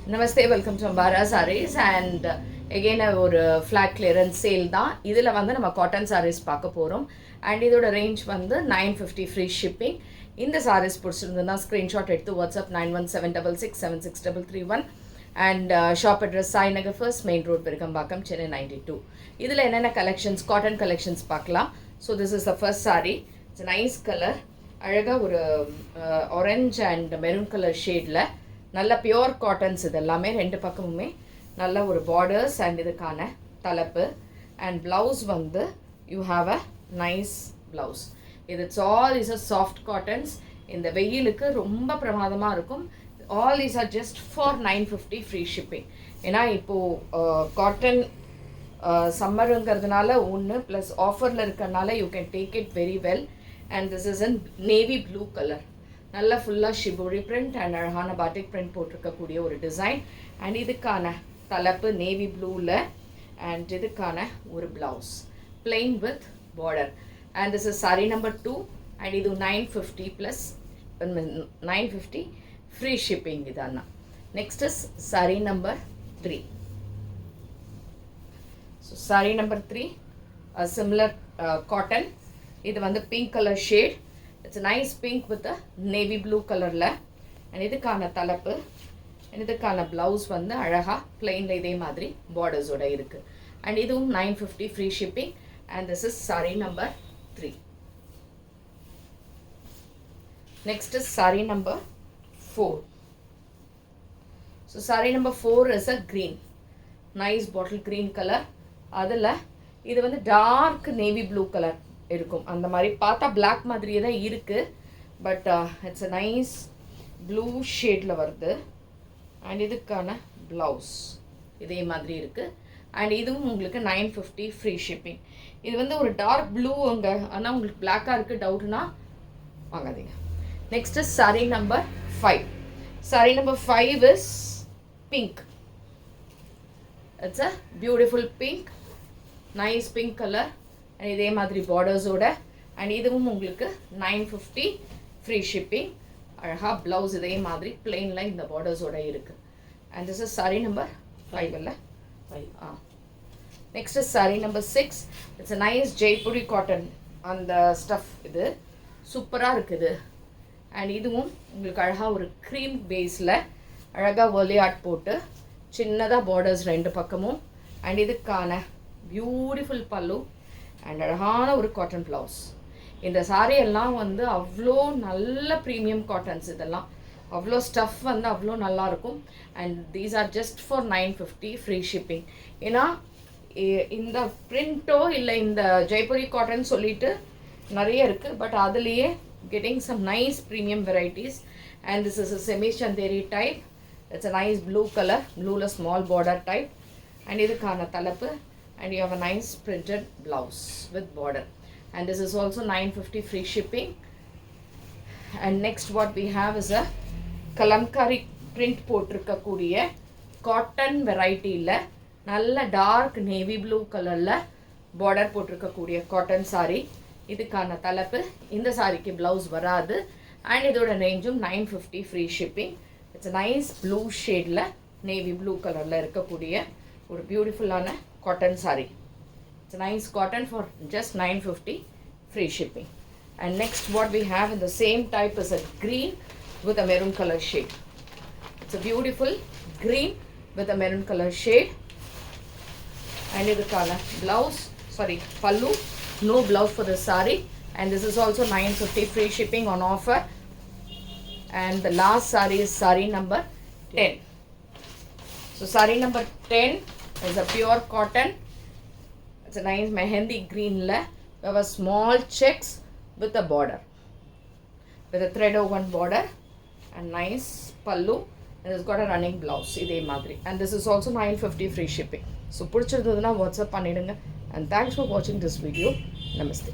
Namaste, welcome to Ambara Sarees and again ஒரு flat clearance sale தான். இதில் வந்து நம்ம காட்டன் sarees பார்க்க போகிறோம் and இதோட ரேஞ்ச் வந்து 950 ஃப்ரீ ஷிப்பிங். இந்த sarees பிடிச்சிருந்ததுன்னா ஸ்க்ரீன்ஷாட் எடுத்து WhatsApp 9176676331 and shop address Sainagar first main road Perukkambakkam Chennai 92. இதில் என்னென்ன கலெக்ஷன்ஸ் காட்டன் கலெக்ஷன்ஸ் பார்க்கலாம். So this is the first saree. It's nice colour, அழகாக ஒரு ஆரஞ்ச் அண்ட் மெரூன் கலர் ஷேடில் நல்ல பியோர் காட்டன்ஸ். இது எல்லாமே ரெண்டு பக்கமுமே நல்ல ஒரு பார்டர்ஸ் அண்ட் இதுக்கான தலைப்பு அண்ட் ப்ளவுஸ் வந்து you have a nice blouse. It's all is a soft cottons. இந்த வெயிலுக்கு ரொம்ப பிரமாதமாக இருக்கும். All is are just for 950 free shipping. ஏன்னா இப்போது காட்டன் சம்மருங்கிறதுனால ஒன்று ப்ளஸ் ஆஃபரில் இருக்கிறதுனால you can take it very well. And this is in navy blue colour. நல்லா ஃபுல்லாக ஷிபோரி பிரிண்ட் அண்ட் அழகான பாட்டிக் பிரிண்ட் போட்டிருக்கக்கூடிய ஒரு டிசைன். அண்ட் இதுக்கான தலைப்பு நேவி ப்ளூவில் அண்ட் இதுக்கான ஒரு blouse plain with border. And this is saree number 2 and இது 950 ப்ளஸ் 950 ஃப்ரீ ஷிப்பிங் இதானா. Next is saree number 3. So saree number 3 similar cotton. இது வந்து pink colour shade. It's nice pink with navy blue கலரில். And இதுக்கான தலைப்பு and இதுக்கான blouse வந்து அழகாக பிளெயினில் இதே மாதிரி பார்டர்ஸோடு இருக்குது. அண்ட் இதுவும் 950 free shipping. And this is saree number 3. Next is saree number 4. So saree number 4 is a green, nice bottle green colour. அதில் இது வந்து டார்க் நேவி ப்ளூ கலர் இருக்கும். அந்த மாதிரி பார்த்தா பிளாக் மாதிரியே தான் இருக்குது, but it's a nice blue ஷேடில் வருது. அண்ட் இதுக்கான ப்ளவுஸ் இதே மாதிரி இருக்குது. அண்ட் இதுவும் உங்களுக்கு 950 ஃப்ரீ ஷிப்பிங். இது வந்து ஒரு டார்க் ப்ளூ அங்கே, ஆனால் உங்களுக்கு பிளாக்காக இருக்குது டவுட்னா வாங்காதீங்க. Next is saree number 5. Sorry number 5 is pink. It's a beautiful pink, nice pink colour. And இதே மாதிரி பார்டர்ஸோட. அண்ட் இதுவும் உங்களுக்கு 950 ஃப்ரீ ஷிப்பிங். அழகாக ப்ளவுஸ் இதே மாதிரி பிளெயினில் இந்த பார்டர்ஸோட இருக்குது. And this is saree number 5 இல்லை 5. Next is saree number 6. It's a nice Jaipuri cotton அந்த ஸ்டஃப். இது சூப்பராக இருக்குது. அண்ட் இதுவும் உங்களுக்கு அழகாக ஒரு க்ரீம் பேஸில் அழகாக ஒலியாட் போட்டு சின்னதாக பார்டர்ஸ் ரெண்டு பக்கமும். அண்ட் இதுக்கான பியூட்டிஃபுல் பல்லு அண்ட் அழகான ஒரு காட்டன் ப்ளவுஸ். இந்த சாரீ எல்லாம் வந்து அவ்வளோ நல்ல ப்ரீமியம் காட்டன்ஸ். இதெல்லாம் அவ்வளோ ஸ்டஃப் வந்து அவ்வளோ நல்லாயிருக்கும். And these are just for 950 free shipping. ஏன்னா இந்த பிரிண்ட்டோ இல்லை இந்த ஜெய்ப்பூரி காட்டன் சொல்லிட்டு நிறைய இருக்குது, பட் அதுலேயே getting some nice premium varieties. And this is a semi Chanderi type. It's a nice blue colour, ப்ளூவில் ஸ்மால் பார்டர் டைப். அண்ட் இதுக்கான தலைப்பு and you have a nice printed blouse with border. And this is also 950 free shipping. And next what we have is a kalamkari print போட்டிருக்க கூடிய cotton வெரைட்டியில் நல்ல dark navy blue கலரில் border போட்டிருக்க கூடிய cotton sari. இதுக்கான தலைப்பு. இந்த சாரிக்கு ப்ளவுஸ் வராது. அண்ட் இதோட ரேஞ்சும் 950 free shipping. It's nice blue ஷேடில் நேவி ப்ளூ கலரில் இருக்கக்கூடிய ஒரு பியூட்டிஃபுல்லான cotton saree. It's a nice cotton for just 950 free shipping. And next what we have in the same type is a green with a maroon color shade. It's a beautiful green with a maroon color shade. And the color blouse, sorry, pallu, no blouse for the saree. And this is also 950 free shipping on offer. And the last saree is saree number 10. So saree number 10 is a pure cotton. It's a nice mehendi green la. We have a small checks with a border, with a thread woven border and nice pallu, and it's got a running blouse idhe madri. And this is also 950 free shipping. So pudichirudhuna WhatsApp pannidunga. And thanks for watching this video. Namaste.